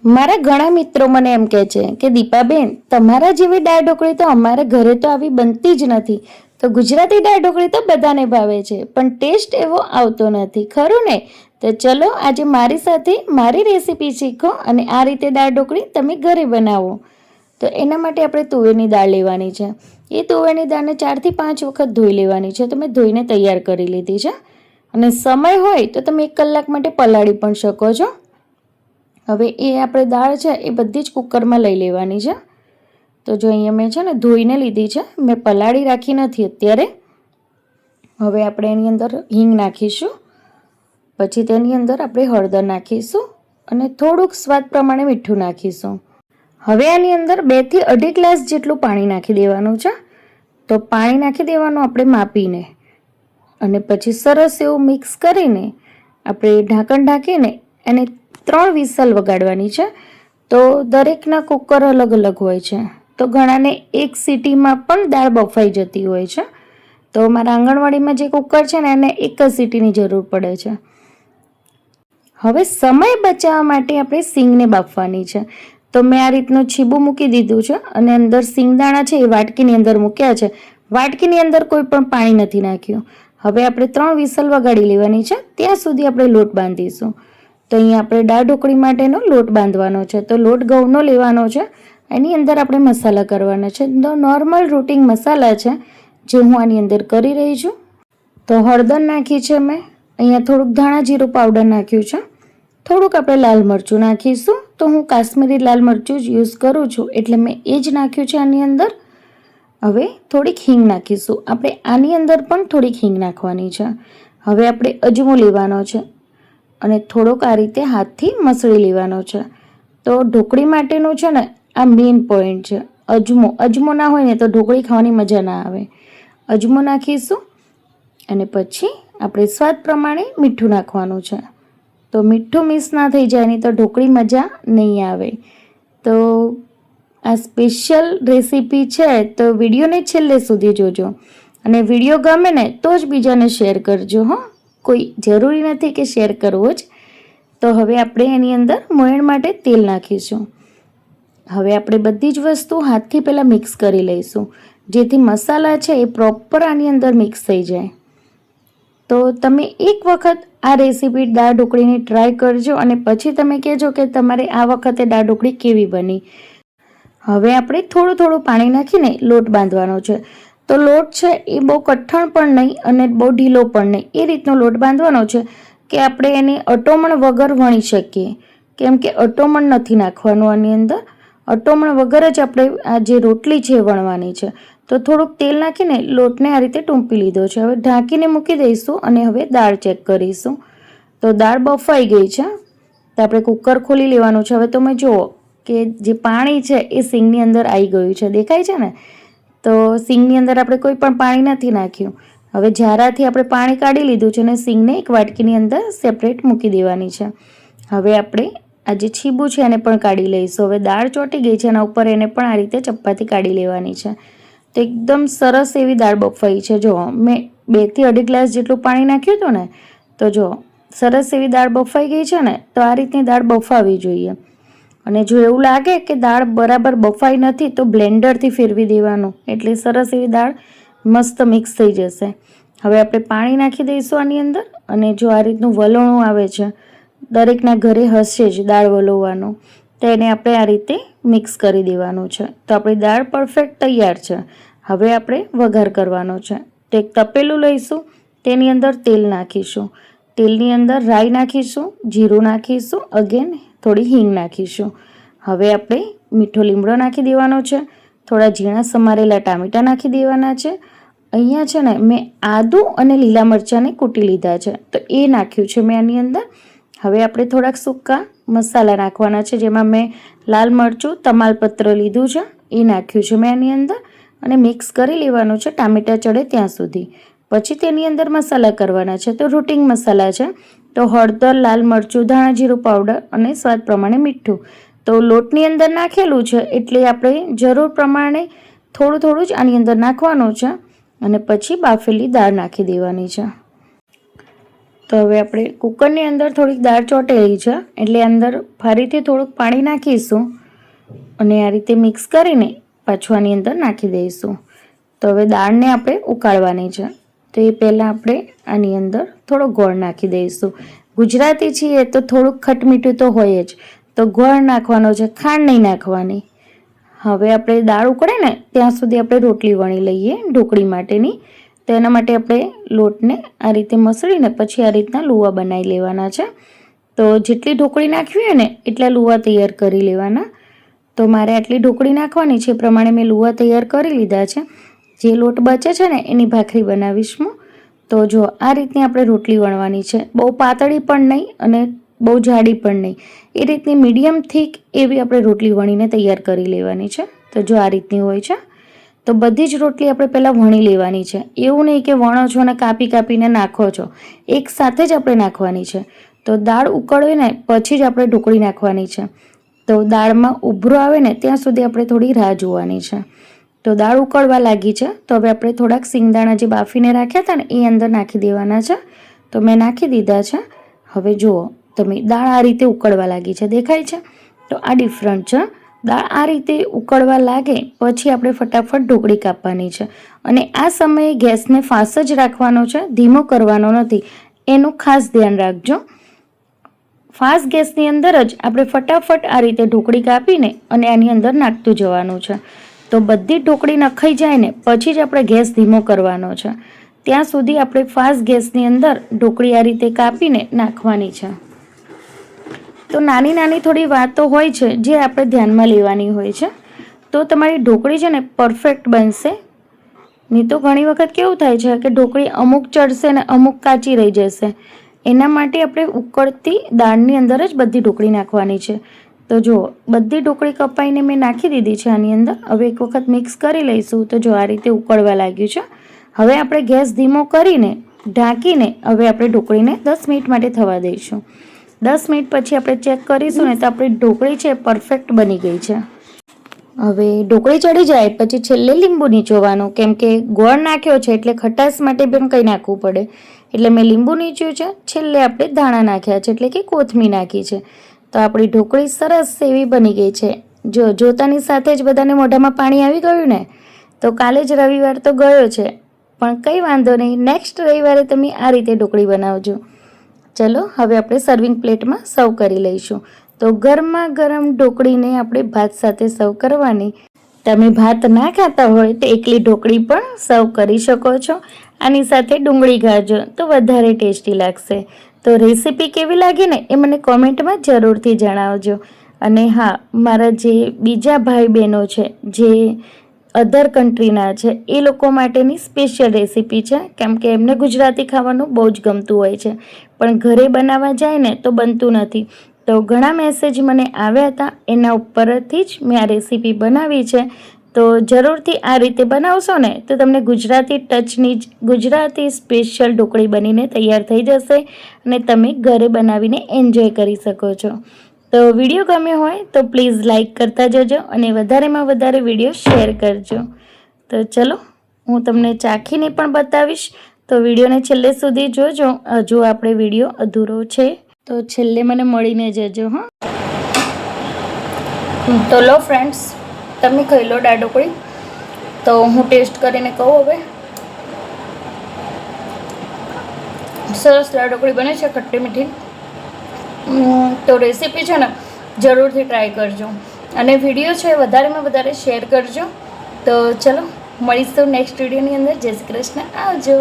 મારા ઘણા મિત્રો મને એમ કહે છે કે દીપાબેન, તમારા જેવી દાળ ઢોકળી તો અમારા ઘરે તો આવી બનતી જ નથી. તો ગુજરાતી દાળ ઢોકળી તો બધાને ભાવે છે, પણ ટેસ્ટ એવો આવતો નથી, ખરું ને? તો ચલો આજે મારી સાથે મારી રેસીપી શીખો અને આ રીતે દાળ ઢોકળી તમે ઘરે બનાવો. તો એના માટે આપણે તુવેરની દાળ લેવાની છે. એ તુવેરની દાળને 4 થી 5 વખત ધોઈ લેવાની છે. તો મેં ધોઈને તૈયાર કરી લીધી છે. અને સમય હોય તો તમે 1 કલાક માટે પલાળી પણ શકો છો. હવે એ આપણે દાળ છે એ બધી જ કુકરમાં લઈ લેવાની છે. તો જો અહીંયા મેં છે ને ધોઈને લીધી છે, મેં પલાળી રાખી નથી અત્યારે. હવે આપણે એની અંદર હિંગ નાખીશું, પછી તેની અંદર આપણે હળદર નાખીશું અને થોડુંક સ્વાદ પ્રમાણે મીઠું નાખીશું. હવે આની અંદર 2 થી 2.5 ગ્લાસ જેટલું પાણી નાખી દેવાનું છે. તો પાણી નાખી દેવાનું આપણે માપીને, અને પછી સરસ એવું મિક્સ કરીને આપણે ઢાંકણ ઢાંકીને એને 3 વિસલ વગાડવાની છે. તો દરેકના કુકર અલગ અલગ હોય છે. તો ઘણાને 1 સીટીમાં પણ દાળ બફાઈ જતી હોય છે. તો મારા આંગણવાડીમાં જે કુકર છે ને એને 1 જ સીટીની જરૂર પડે છે. હવે સમય બચાવવા માટે આપણે સિંગને બાફવાની છે. તો મેં આ રીતનું છીબું મૂકી દીધું છે અને અંદર સિંગદાણા છે એ વાટકીની અંદર મૂક્યા છે. વાટકીની અંદર કોઈ પણ પાણી નથી નાખ્યું. હવે આપણે 3 વિસલ વગાડી લેવાની છે, ત્યાં સુધી આપણે લોટ બાંધીશું. તો અહીંયા આપણે દાળ ઢોકળી માટેનો લોટ બાંધવાનો છે. તો લોટ ઘઉંનો લેવાનો છે. એની અંદર આપણે મસાલા કરવાના છે. તો નોર્મલ રૂટિન મસાલા છે જે હું આની અંદર કરી રહી છું. તો હળદર નાખી છે મેં, અહીંયા થોડુંક ધાણા જીરું પાવડર નાખ્યું છે, થોડુંક આપણે લાલ મરચું નાખીશું. તો હું કાશ્મીરી લાલ મરચું જ યુઝ કરું છું એટલે મેં એ જ નાખ્યું છે આની અંદર. હવે થોડીક હિંગ નાખીશું. આપણે આની અંદર પણ થોડીક હિંગ નાખવાની છે. હવે આપણે અજમો લેવાનો છે અને થોડોક આ રીતે હાથથી મસળી લેવાનો છે. તો ઢોકળી માટેનું છે ને આ મેઇન પોઈન્ટ છે, અજમો. અજમો ના હોય ને તો ઢોકળી ખાવાની મજા ના આવે. અજમો નાખીશું અને પછી આપણે સ્વાદ પ્રમાણે મીઠું નાખવાનું છે. તો મીઠું મિક્સ ના થઈ જાય નહીં તો ઢોકળી મજા નહીં આવે. તો આ સ્પેશિયલ રેસીપી છે તો વિડીયોને છેલ્લે સુધી જોજો, અને વિડીયો ગમે ને તો જ બીજાને શેર કરજો. કોઈ જરૂરી નથી કે શેર કરવો જ. તો હવે આપણે એની અંદર મોયણ માટે તેલ નાખીશું. હવે આપણે બધી જ વસ્તુ હાથથી પહેલાં મિક્સ કરી લઈશું, જેથી મસાલા છે એ પ્રોપર આની અંદર મિક્સ થઈ જાય. તો તમે એક વખત આ રેસીપી દાળ ઢોકળીની ટ્રાય કરજો અને પછી તમે કહેજો કે તમારે આ વખતે દાળ ઢોકળી કેવી બની. હવે આપણે થોડું થોડું પાણી નાખીને લોટ બાંધવાનો છે. તો લોટ છે એ બહુ કઠણ પણ નહીં અને બહુ ઢીલો પણ નહીં, એ રીતનો લોટ બાંધવાનો છે કે આપણે એની અટોમણ વગર વણી શકીએ. કેમ કે અટોમણ નથી નાખવાનું આની અંદર, અટોમણ વગર જ આપણે આ જે રોટલી છે એ વણવાની છે. તો થોડુંક તેલ નાખીને લોટને આ રીતે ટૂંપી લીધો છે. હવે ઢાંકીને મૂકી દઈશું અને હવે દાળ ચેક કરીશું. તો દાળ બફાઈ ગઈ છે. તો આપણે કુકર ખોલી લેવાનું છે. હવે તમે જુઓ કે જે પાણી છે એ સિંગની અંદર આવી ગયું છે, દેખાય છે ને? તો સિંગની અંદર આપણે કોઈ પણ પાણી નથી નાખ્યું. હવે ઝારાથી આપણે પાણી કાઢી લીધું છે અને સિંગને એક વાટકીની અંદર સેપરેટ મૂકી દેવાની છે. હવે આપણે આ જે છીબું છે એને પણ કાઢી લઈશું. હવે દાળ ચોંટી ગઈ છે, એના ઉપર એને પણ આ રીતે ચપ્પાથી કાઢી લેવાની છે. તો એકદમ સરસ એવી દાળ બફાઈ છે. જો મેં 2 થી 2.5 ગ્લાસ જેટલું પાણી નાખ્યું હતું ને, તો જો સરસ એવી દાળ બફાઈ ગઈ છે ને. તો આ રીતની દાળ બફાવી જોઈએ. અને જો એવું લાગે કે દાળ બરાબર બફાઈ નથી તો બ્લેન્ડરથી ફેરવી દેવાનું, એટલે સરસ એવી દાળ મસ્ત મિક્સ થઈ જશે. હવે આપણે પાણી નાખી દઈશું આની અંદર, અને જો આ રીતનું વલોણું આવે છે, દરેકના ઘરે હશે જ દાળ વલોવાનું, તો એને આપણે આ રીતે મિક્સ કરી દેવાનું છે. તો આપણી દાળ પરફેક્ટ તૈયાર છે. હવે આપણે વઘાર કરવાનો છે. તો એક તપેલું લઈશું, તેની અંદર તેલ નાખીશું. તેલની અંદર રાઈ નાખીશું, જીરું નાખીશું, અગેન થોડી હિંગ નાખીશું. હવે આપણે મીઠો લીમડો નાખી દેવાનો છે. થોડા ઝીણા સમારેલા ટામેટાં નાખી દેવાના છે. અહીંયા છે ને મેં આદું અને લીલા મરચાંને કૂટી લીધા છે, તો એ નાખ્યું છે મેં આની અંદર. હવે આપણે થોડાક સૂકા મસાલા નાખવાના છે, જેમાં મેં લાલ મરચું, તમાલપત્ર લીધું છે, એ નાખ્યું છે મેં આની અંદર, અને મિક્સ કરી લેવાનું છે ટામેટાં ચડે ત્યાં સુધી. પછી તેની અંદર મસાલા કરવાના છે. તો રૂટિન મસાલા છે. તો હળદર, લાલ મરચું, ધાણા જીરું પાવડર અને સ્વાદ પ્રમાણે મીઠું. તો લોટની અંદર નાખેલું છે એટલે આપણે જરૂર પ્રમાણે થોડું થોડું જ આની અંદર નાખવાનું છે, અને પછી બાફેલી દાળ નાખી દેવાની છે. તો હવે આપણે કુકરની અંદર થોડીક દાળ ચોટેલી છે એટલે અંદર ફરીથી થોડુંક પાણી નાખીશું અને આ રીતે મિક્સ કરીને પાછું આની અંદર નાખી દઈશું. તો હવે દાળને આપણે ઉકાળવાની છે. તો એ પહેલાં આપણે આની અંદર થોડો ગોળ નાખી દઈશું. ગુજરાતી છીએ તો થોડુંક ખટમીઠું તો હોય જ, તો ગોળ નાખવાનો છે, ખાંડ નહીં નાખવાની. હવે આપણે દાળ ઉકળે ને ત્યાં સુધી આપણે રોટલી વણી લઈએ ઢોકળી માટેની. તો એના માટે આપણે લોટને આ રીતે મસળીને પછી આ રીતના લુવા બનાવી લેવાના છે. તો જેટલી ઢોકળી નાખવી હોય ને એટલા લુવા તૈયાર કરી લેવાના. તો મારે આટલી ઢોકળી નાખવાની છે એ પ્રમાણે મેં લુવા તૈયાર કરી લીધા છે. જે લોટ બચે છે ને એની ભાખરી બનાવીશ હું. તો જો આ રીતની આપણે રોટલી વણવાની છે, બહુ પાતળી પણ નહીં અને બહુ જાડી પણ નહીં, એ રીતની મીડિયમ થીક એવી આપણે રોટલી વણીને તૈયાર કરી લેવાની છે. તો જો આ રીતની હોય છે. તો બધી જ રોટલી આપણે પહેલાં વણી લેવાની છે. એવું નહીં કે વણો છો અને કાપી કાપીને નાખો છો, એક સાથે જ આપણે નાખવાની છે. તો દાળ ઉકળે ને પછી જ આપણે ઢોકળી નાખવાની છે. તો દાળમાં ઉભરો આવે ને ત્યાં સુધી આપણે થોડી રાહ જોવાની છે. તો દાળ ઉકળવા લાગી છે. તો હવે આપણે થોડાક સિંગદાણા જે બાફીને રાખ્યા હતા ને એ અંદર નાખી દેવાના છે. તો મેં નાખી દીધા છે. હવે જુઓ તમે, દાળ આ રીતે ઉકળવા લાગી છે, દેખાય છે? તો આ ડિફરન્ટ છે. દાળ આ રીતે ઉકળવા લાગે પછી આપણે ફટાફટ ઢોકળી કાપવાની છે. અને આ સમયે ગેસને ફાસ્ટ જ રાખવાનો છે, ધીમો કરવાનો નથી, એનું ખાસ ધ્યાન રાખજો. ફાસ્ટ ગેસની અંદર જ આપણે ફટાફટ આ રીતે ઢોકળી કાપીને અને આની અંદર નાખતું જવાનું છે. તો બધી ઢોકળી નખાઈ જાય ને પછી જ આપણે ગેસ ધીમો કરવાનો છે. ત્યાં સુધી આપણે ફાસ્ટ ગેસની અંદર ઢોકળી આ રીતે કાપીને નાખવાની છે. તો નાની નાની થોડી વાતો હોય છે જે આપણે ધ્યાનમાં લેવાની હોય છે. તો તમારી ઢોકળી છે ને પરફેક્ટ બનશે. નહીં તો ઘણી વખત કેવું થાય છે કે ઢોકળી અમુક ચડશે ને અમુક કાચી રહી જશે. એના માટે આપણે ઉકળતી દાળની અંદર જ બધી ઢોકળી નાખવાની છે. તો જો બધી ઢોકળી કપાઈને મેં નાખી દીધી છે આની અંદર. હવે એક વખત મિક્સ કરી લઈશું. તો જો આ રીતે ઉકળવા લાગ્યું છે. હવે આપણે ગેસ ધીમો કરીને ઢાંકીને હવે આપણે ઢોકળીને 10 મિનિટ માટે થવા દઈશું. 10 મિનિટ પછી આપણે ચેક કરીશું ને તો આપણી ઢોકળી છે પરફેક્ટ બની ગઈ છે. હવે ઢોકળી ચડી જાય પછી છેલ્લે લીંબુ નીચોવાનું, કેમ કે ગોળ નાખ્યો છે એટલે ખટાશ માટે પણ કંઈ નાખવું પડે. એટલે મેં લીંબુ નીચ્યું છે. છેલ્લે આપણે ધાણા નાખ્યા છે એટલે કે કોથમીર નાખી છે. તો આપણી ઢોકળી સરસ એવી બની ગઈ છે. જો જોતાની સાથે જ બધાને મોઢામાં પાણી આવી ગયું ને. તો કાલે જ રવિવાર તો ગયો છે, પણ કંઈ વાંધો નહીં, નેક્સ્ટ રવિવારે તમે આ રીતે ઢોકળી બનાવજો. ચલો હવે આપણે સર્વિંગ પ્લેટમાં સર્વ કરી લઈશું. તો ગરમા ગરમ ઢોકળીને આપણે ભાત સાથે સર્વ કરવાની. તમે ભાત ના ખાતા હોય તો એકલી ઢોકળી પણ સર્વ કરી શકો છો. આની સાથે ડુંગળી ગાજો તો વધારે ટેસ્ટી લાગશે. તો રેસીપી કેવી લાગી ને એ મને કોમેન્ટમાં જરૂરથી જણાવજો. અને હા, મારા જે બીજા ભાઈ બહેનો છે જે અધર કન્ટ્રીના છે એ લોકો માટેની સ્પેશિયલ રેસીપી છે, કેમ કે એમને ગુજરાતી ખાવાનું બહુ જ ગમતું હોય છે પણ ઘરે બનાવવા જાય ને તો બનતું નથી. તો ઘણા મેસેજ મને આવ્યા હતા, એના ઉપરથી જ મેં આ રેસીપી બનાવી છે. તો જરૂરથી આ રીતે બનાવશો ને તો તમને ગુજરાતી ટચની જ ગુજરાતી સ્પેશિયલ ઢોકળી બનીને તૈયાર થઈ જશે અને તમે ઘરે બનાવીને એન્જોય કરી શકો છો. તો વિડીયો ગમ્યો હોય તો પ્લીઝ લાઇક કરતા જજો અને વધારેમાં વધારે વિડીયો શેર કરજો. તો ચલો હું તમને ચાખીને પણ બતાવીશ. તો વિડીયોને છેલ્લે સુધી જોજો. હજુ આપણે વિડીયો અધૂરો છે તો છેલ્લે મને મળીને જજો. હા, તો લો ફ્રેન્ડ્સ, તમે ખાઈ લો દાળ ઢોકળી. તો હું ટેસ્ટ કરીને કહું હવે. સરસ દાળ ઢોકળી બને છે, ખટ્ટી મીઠી. તો રેસીપી છે ને જરૂરથી ટ્રાય કરજો અને વિડીયો છે વધારેમાં વધારે શેર કરજો. તો ચલો મળીશું નેક્સ્ટ વિડીયોની અંદર. જય શ્રી કૃષ્ણ, આવજો.